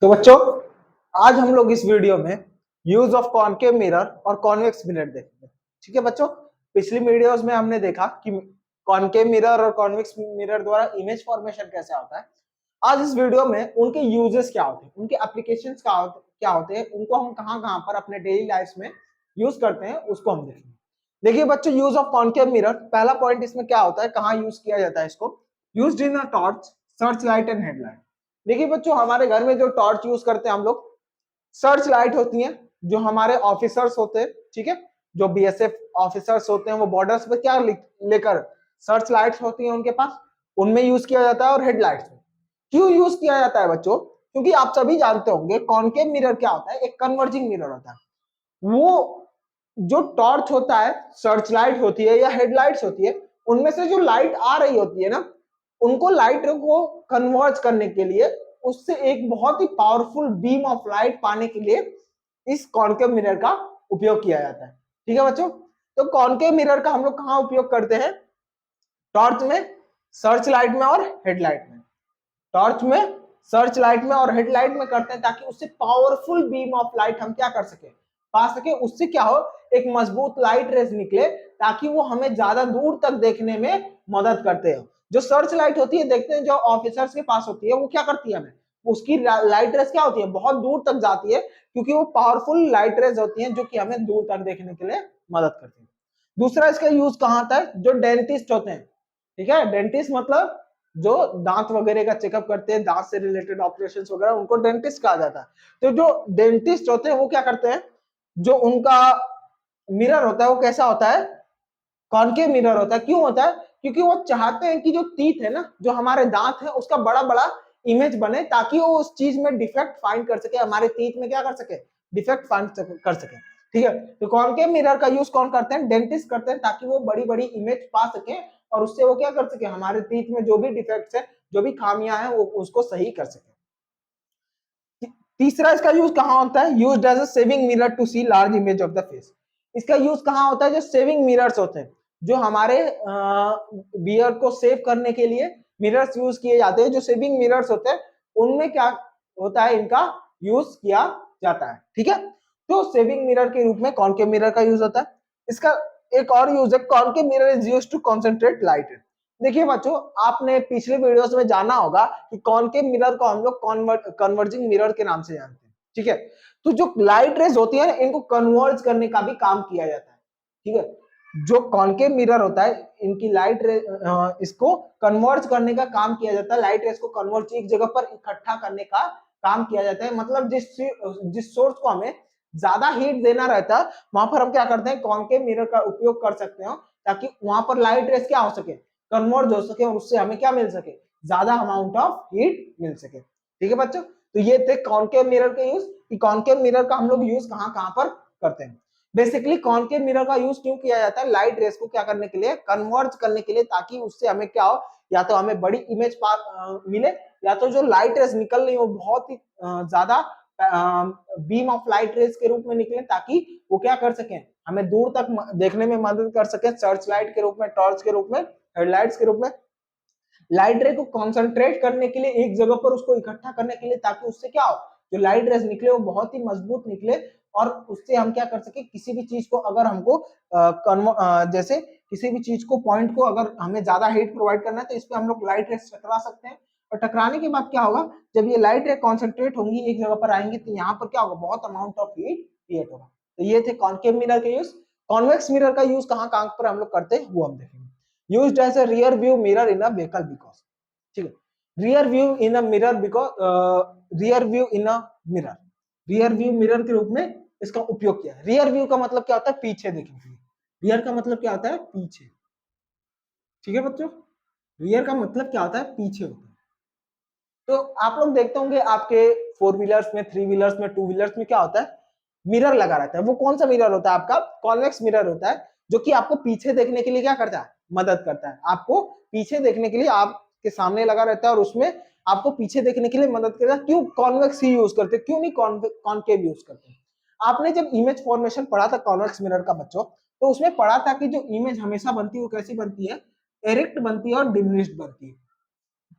तो बच्चों, आज हम लोग इस वीडियो में यूज ऑफ कॉनकेव मिरर और कॉन्वेक्स मिरर देखेंगे। ठीक है बच्चों, पिछली वीडियोस में हमने देखा कि कॉनकेव मिरर और कॉन्वेक्स मिरर द्वारा इमेज फॉर्मेशन कैसे होता है। आज इस वीडियो में उनके यूजेस क्या होते हैं, उनके एप्लीकेशंस क्या होते हैं, उनको हम कहां पर अपने डेली लाइफ में यूज करते हैं, उसको हम देखेंगे। देखिए बच्चों, यूज ऑफ कॉनकेव मिरर, पहला पॉइंट इसमें क्या होता है, कहाँ यूज किया जाता है इसको। Used in a torch, search light and headlight. देखिए बच्चों, हमारे घर में जो टॉर्च यूज करते हैं हम लोग, सर्च लाइट होती है, जो हमारे ऑफिसर्स होते हैं, ठीक है, जो बीएसएफ ऑफिसर्स होते हैं, वो बॉर्डर्स पे क्या लेकर सर्च लाइट्स होती है उनके पास, उनमें यूज किया जाता है। और हेडलाइट्स में क्यों यूज किया जाता है बच्चों, क्योंकि आप सभी जानते होंगे कॉनकेव मिरर क्या होता है, एक कन्वर्जिंग मिरर होता है। वो जो टॉर्च होता है, सर्च लाइट होती है या हेडलाइट्स होती है, उनमें से जो लाइट आ रही होती है ना, उनको लाइट को कन्वर्ज करने के लिए, उससे एक बहुत ही पावरफुल बीम ऑफ लाइट पाने के लिए इस कॉनकेव मिरर का उपयोग किया जाता है। ठीक है बच्चों, तो कॉनकेव मिरर का हम लोग कहां उपयोग करते हैं, टॉर्च में, सर्च लाइट में और हेडलाइट में। टॉर्च में, सर्च लाइट में और हेडलाइट में करते हैं, ताकि उससे पावरफुल बीम ऑफ लाइट हम क्या कर सके, पा सके। उससे क्या हो, एक मजबूत लाइट रेज निकले, ताकि वो हमें ज्यादा दूर तक देखने में मदद करते हो। जो सर्च लाइट होती है, देखते हैं जो ऑफिसर्स के पास होती है, वो क्या करती है, हमें उसकी लाइट रेज क्या होती है, बहुत दूर तक जाती है, क्योंकि वो पावरफुल लाइट रेज होती है, जो कि हमें दूर तक देखने के लिए मदद करती है। दूसरा इसका यूज कहां आता है, जो डेंटिस्ट होते हैं, ठीक है, डेंटिस्ट मतलब जो दांत वगैरह का चेकअप करते हैं, दांत से रिलेटेड ऑपरेशंस वगैरह, उनको डेंटिस्ट कहा जाता है। तो जो डेंटिस्ट होते हैं वो क्या करते हैं, जो उनका मिरर होता है वो कैसा होता है, कॉनकेव मिरर होता है। क्यों होता है, क्योंकि वो चाहते हैं कि जो टीथ है ना, जो हमारे दांत है, उसका बड़ा बड़ा इमेज बने, ताकि वो उस चीज में डिफेक्ट फाइंड कर सके, हमारे टीथ में क्या कर सके, डिफेक्ट फाइंड कर सके। ठीक है, तो कॉनकेव मिरर का यूज कौन करते हैं, डेंटिस्ट करते हैं, ताकि वो बड़ी बड़ी इमेज पा सके, और उससे वो क्या कर सके, हमारे टीथ में जो भी डिफेक्ट्स है, जो भी खामियां हैं, वो उसको सही कर सके। तीसरा इसका यूज कहां होता है, used as a shaving mirror to see large image of the face. इसका यूज कहां होता है, जो सेविंग मिरर्स होते हैं, जो हमारे बियर को सेव करने के लिए मिरर्स यूज किए जाते हैं, जो सेविंग मिरर्स होते हैं, उनमें क्या होता है, इनका यूज किया जाता है। ठीक है, तो सेविंग मिरर के रूप में कॉनकेव मिरर का यूज होता है। इसका एक और यूज है, concave mirror is used to concentrate light. देखिए बच्चों, आपने पिछले वीडियोस में जाना होगा कि कॉनकेव मिरर को हम लोग कन्वर्जिंग मिरर के नाम से जानते हैं। ठीक है, तो जो लाइट रेज होती है, इनको कन्वर्ज करने का भी काम किया जाता है। ठीक है, जो कॉनकेव मिरर होता है, इनकी लाइट रे इसको कन्वर्ज करने का काम किया जाता है, लाइट रेज को कन्वर्ज एक जगह पर इकट्ठा करने का काम किया जाता है। मतलब जिस सोर्स को हमें ज्यादा हीट देना रहता है, वहां पर हम क्या करते हैं, कॉनकेव मिरर का उपयोग कर सकते हो, ताकि वहां पर लाइट रेज क्या हो सके, कन्वर्ज हो सके, और उससे हमें क्या मिल सके, ज्यादा अमाउंट ऑफ हीट मिल सके। ठीक है बच्चों, तो ये थे कॉनकेव मिरर के यूज, कि कॉनकेव मिरर का हम लोग यूज कहां कहां पर करते हैं। बेसिकली कॉनकेव मिरर का यूज क्यों किया जाता है, लाइट रेस को क्या करने के लिए, कन्वर्ज करने के लिए, ताकि उससे हमें क्या हो, या तो हमें बड़ी इमेज मिले, या तो जो लाइट रेस निकल रही हो बहुत ही ज्यादा बीम ऑफ लाइट रेस के रूप में निकले, ताकि वो क्या कर सके, हमें दूर तक देखने में मदद कर सके, सर्च लाइट के रूप में, टॉर्च के रूप में, हेडलाइट्स के रूप में। लाइट रे को कॉन्सेंट्रेट करने के लिए, एक जगह पर उसको इकट्ठा करने के लिए, ताकि उससे क्या हो, जो लाइट रेस निकले वो बहुत ही मजबूत निकले, और उससे हम क्या कर सके, किसी भी चीज को अगर हमको जैसे किसी भी चीज को, पॉइंट को अगर हमें ज्यादा हीट प्रोवाइड करना है, तो इस पे हम लोग लाइट रेस टकरा सकते हैं। और टकराने के बाद क्या होगा, जब ये लाइट रे कॉन्सेंट्रेट होंगी, एक जगह पर आएंगी, तो यहाँ पर क्या होगा, बहुत अमाउंट ऑफ हीट क्रिएट होगा। तो ये थे कॉनकेव मिरर के यूज। कॉन्वेक्स मिरर का यूज कहाँ कहाँ पर हम लोग करते हैं, वो हम देखेंगे। Used as a rear view mirror in a vehicle, because, ठीक है, rear view in a mirror, because rear view in a mirror, rear view mirror के रूप में इसका उपयोग किया। रियर व्यू का मतलब क्या होता है, पीछे देखने के लिए। रियर का मतलब क्या होता है, पीछे। ठीक है बच्चों, रियर का मतलब क्या होता है, पीछे होता है। तो आप लोग देखते होंगे आपके फोर व्हीलर्स में, थ्री व्हीलर्स में, टू व्हीलर्स में क्या होता है, मिरर लगा रहता है। वो कौन सा मिरर होता है, आपका कॉन्वेक्स मिरर होता है, जो कि आपको पीछे देखने के लिए क्या करता है, मदद करता है। आपको पीछे देखने के लिए आपके सामने लगा रहता है, और उसमें आपको पीछे देखने के लिए मदद करता है। क्यों कॉन्वेक्स ही यूज करते, क्यों नहीं कॉनकेव यूज करते। आपने जब इमेज फॉर्मेशन पढ़ा था कॉन्वेक्स मिरर का बच्चों, तो उसमें पढ़ा था कि जो इमेज हमेशा बनती है वो कैसी बनती है, एरेक्ट बनती है और डिमिनिश्ड बनती है।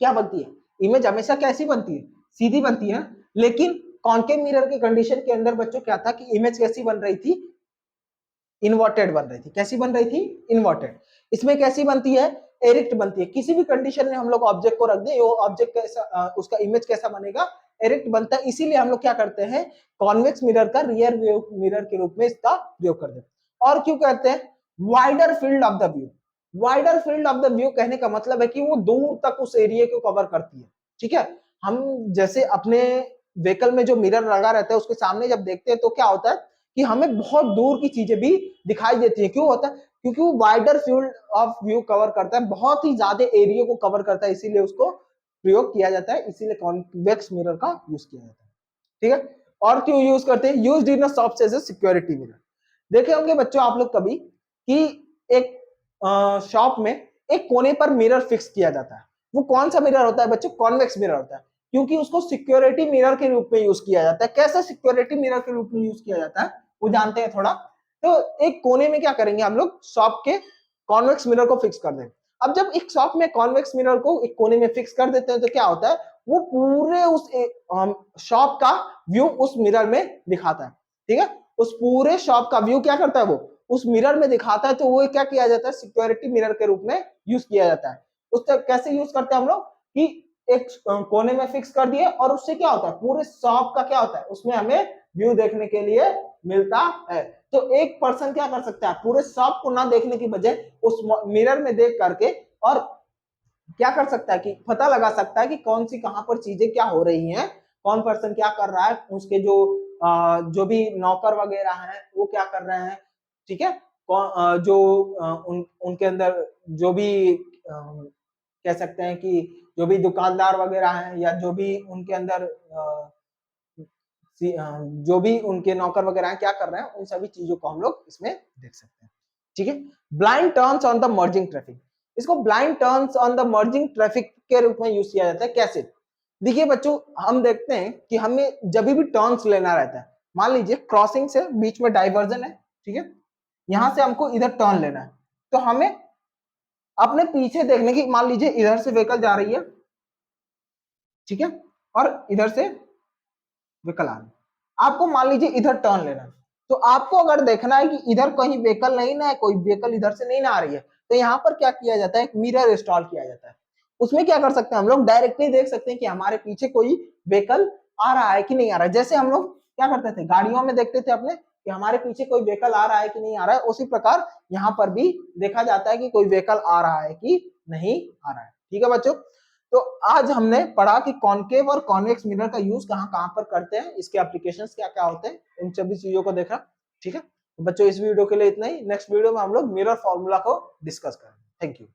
क्या बनती है, इमेज हमेशा कैसी बनती है, सीधी बनती है, लेकिन कॉन्केव मिरर के कंडीशन के अंदर बच्चों क्या था कि इमेज कैसी बन रही थी, इन्वर्टेड बन रही थी। कैसी बन रही थी, इन्वर्टेड। इसमें कैसी बनती है, एरिक्ट बनती है। किसी भी कंडीशन में हम लोग ऑब्जेक्ट को रख दें, वो ऑब्जेक्ट कैसा, उसका इमेज कैसा बनेगा, एरिक्ट बनता है। इसीलिए हम लोग क्या करते हैं, कॉन्वेक्स मिरर का रियर व्यू मिरर के रूप में इसका प्रयोग करते हैं। और क्यों कहते हैं, wider field of the view. Wider field of the view कहने का मतलब है कि वो दूर तक उस एरिया को कवर करती है। ठीक है, हम जैसे अपने व्हीकल में जो मिरर लगा रहता है उसके सामने जब देखते हैं तो क्या होता है कि हमें बहुत दूर की चीजें भी दिखाई देती है। क्यों होता है, क्योंकि वो wider field of view cover करता है, बहुत ही ज्यादा एरिया को कवर करता है, इसीलिए उसको प्रयोग किया जाता है, इसीलिए कॉन्वेक्स मिरर का यूज किया जाता है। ठीक है, और क्यों यूज करते हैं, used in shops as a security mirror. देखे होंगे बच्चों आप लोग कभी कि एक शॉप में एक कोने पर मिरर फिक्स किया जाता है। वो कौन सा मिरर होता है बच्चों, कॉन्वेक्स मिरर होता है, क्योंकि उसको सिक्योरिटी मिरर के रूप में यूज किया जाता है। कैसे सिक्योरिटी मिरर के रूप में यूज किया जाता है वो जानते हैं थोड़ा। तो एक कोने में क्या करेंगे हम लोग, शॉप के कॉन्वेक्स मिरर को फिक्स कर देंगे। अब जब एक शॉप में कॉन्वेक्स मिरर को एक कोने में फिक्स कर देते हैं तो क्या होता है, वो पूरे उस शॉप का व्यू उस मिरर में दिखाता है। ठीक है, उस पूरे शॉप का व्यू क्या करता है, वो उस मिरर में दिखाता है। तो वो क्या किया जाता है, सिक्योरिटी मिरर के रूप में यूज किया जाता है। उससे कैसे यूज करते हैं हम लोग कि एक कोने में फिक्स कर दिए, और उससे क्या होता है, पूरे शॉप का क्या होता है, उसमें हमें व्यू देखने के लिए मिलता है। तो एक पर्सन क्या कर सकता है, पूरे शॉप को ना देखने की बजाय उस मिरर में देख करके और क्या कर सकता है कि पता लगा सकता है कि कौन सी कहां पर चीजें क्या हो रही हैं, कौन पर्सन क्या कर रहा है, उसके जो भी नौकर वगैरह हैं वो क्या कर रहे हैं। ठीक है, जो उनके अंदर जो भी कह सकते हैं कि जो भी दुकानदार वगैरह हैं या जो भी उनके अंदर जो भी उनके नौकर वगैरह हैं क्या कर रहे हैं, उन सभी चीजों को हम लोग इसमें देख सकते हैं। ठीक है, blind turns on the merging traffic. इसको blind turns on the merging traffic के रूप में यूज किया जाता है। कैसे, देखिए बच्चों, हम देखते हैं कि हमें जब भी टर्न्स लेना रहता है, मान लीजिए क्रॉसिंग से बीच में डाइवर्जन है, ठीक है, यहां से हमको इधर टर्न लेना है, तो हमें अपने पीछे देखने की, मान लीजिए इधर से व्हीकल जा रही है, ठीक है, और इधर से व्हीकल आ रही है, आपको मान लीजिए इधर टर्न लेना है, तो आपको अगर देखना है कि इधर कहीं व्हीकल नहीं ना है, कोई व्हीकल इधर से नहीं ना आ रही है, तो यहाँ पर क्या किया जाता है, एक मिरर इंस्टॉल किया जाता है। उसमें क्या कर सकते हैं हम लोग, डायरेक्टली देख सकते हैं कि हमारे पीछे कोई व्हीकल आ रहा है कि नहीं आ रहा है। जैसे हम लोग क्या करते थे, गाड़ियों में देखते थे अपने कि हमारे पीछे कोई व्हीकल आ रहा है कि नहीं आ रहा है, उसी प्रकार यहाँ पर भी देखा जाता है कि कोई व्हीकल आ रहा है कि नहीं आ रहा है। ठीक है बच्चों, तो आज हमने पढ़ा कि कॉनकेव और कॉन्वेक्स मिरर का यूज कहां कहां पर करते हैं, इसके एप्लीकेशंस क्या क्या होते हैं, इन सभी चीजों को देखा। ठीक है, तो बच्चों इस वीडियो के लिए इतना ही। नेक्स्ट वीडियो में हम लोग मिरर फॉर्मूला को डिस्कस करेंगे। Thank you.